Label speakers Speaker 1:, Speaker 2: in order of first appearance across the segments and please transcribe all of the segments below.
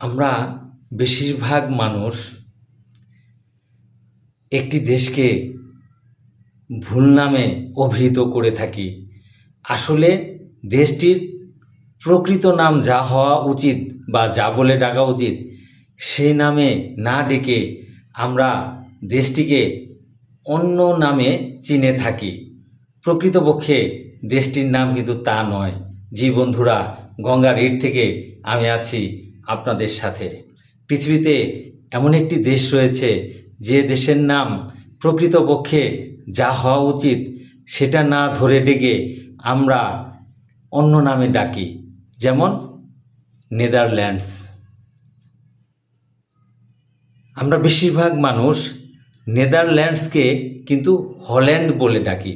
Speaker 1: আমরা বেশিরভাগ মানুষ একটি দেশকে ভুল নামে অভিহিত করে থাকি। আসলে দেশটির প্রকৃত নাম যা হওয়া উচিত বা যা বলে ডাকা উচিত সেই নামে না ডেকে আমরা দেশটিকে অন্য নামে চিনে থাকি। প্রকৃতপক্ষে দেশটির নাম কিন্তু তা নয়। জি বন্ধুরা, গঙ্গার ইট থেকে আমি আছি আপনাদের সাথে। পৃথিবীতে এমন একটি দেশ রয়েছে যে দেশের নাম প্রকৃতপক্ষে যা হওয়া উচিত সেটা না ধরে ডেকে আমরা অন্য নামে ডাকি, যেমন নেদারল্যান্ডস। আমরা বেশিরভাগ মানুষ নেদারল্যান্ডসকে কিন্তু হল্যান্ড বলে ডাকি।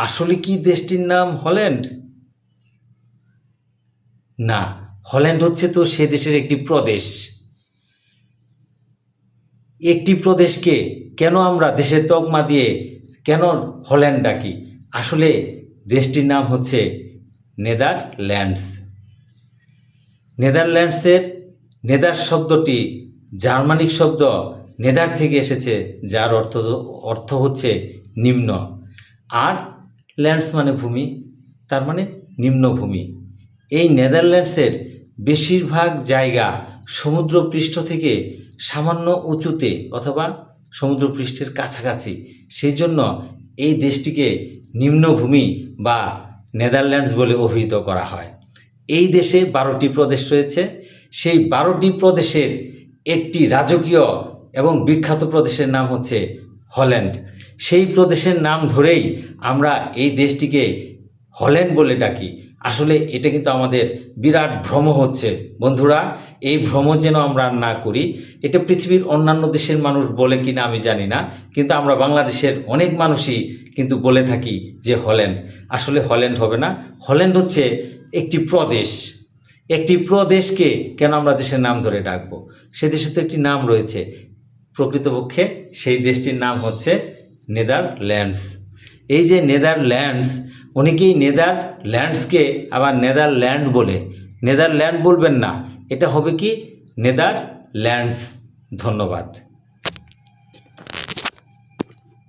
Speaker 1: আসলে কি দেশটির নাম হল্যান্ড? না, হল্যান্ড হচ্ছে তো সে দেশের একটি প্রদেশ। একটি প্রদেশকে কেন আমরা দেশের তকমা দিয়ে কেন হল্যান্ড ডাকি? আসলে দেশটির নাম হচ্ছে নেদারল্যান্ডস। নেদারল্যান্ডসের নেদার শব্দটি জার্মানিক শব্দ নেদার থেকে এসেছে, যার অর্থ হচ্ছে নিম্ন। আর ল্যান্ডস মানে ভূমি, তার মানে নিম্নভূমি। এই নেদারল্যান্ডসের বেশিরভাগ জায়গা সমুদ্রপৃষ্ঠ থেকে সামান্য উঁচুতে অথবা সমুদ্রপৃষ্ঠের কাছাকাছি। সেই জন্য এই দেশটিকে নিম্নভূমি বা নেদারল্যান্ডস বলে অভিহিত করা হয়। এই দেশে 12টি প্রদেশ রয়েছে। সেই 12টি প্রদেশের একটি রাজকীয় এবং বিখ্যাত প্রদেশের নাম হচ্ছে হল্যান্ড। সেই প্রদেশের নাম ধরেই আমরা এই দেশটিকে হল্যান্ড বলে ডাকি। আসলে এটা কিন্তু আমাদের বিরাট ভ্রম হচ্ছে বন্ধুরা। এই ভ্রম যেন আমরা না করি। এটা পৃথিবীর অন্যান্য দেশের মানুষ বলে কিনা আমি জানি না, কিন্তু আমরা বাংলাদেশের অনেক মানুষই কিন্তু বলে থাকি যে হল্যান্ড। আসলে হল্যান্ড হবে না, হল্যান্ড হচ্ছে একটি প্রদেশ। একটি প্রদেশকে কেন আমরা দেশের নাম ধরে ডাকবো? সে দেশের তো একটি নাম রয়েছে। প্রকৃতপক্ষে সেই দেশটির নাম হচ্ছে নেদারল্যান্ডস। এই যে নেদারল্যান্ডস, অনেকেই নেদারল্যান্ডসকে আবার নেদারল্যান্ড বলে। নেদারল্যান্ড বলবেন না, এটা হবে কি নেদারল্যান্ডস। ধন্যবাদ।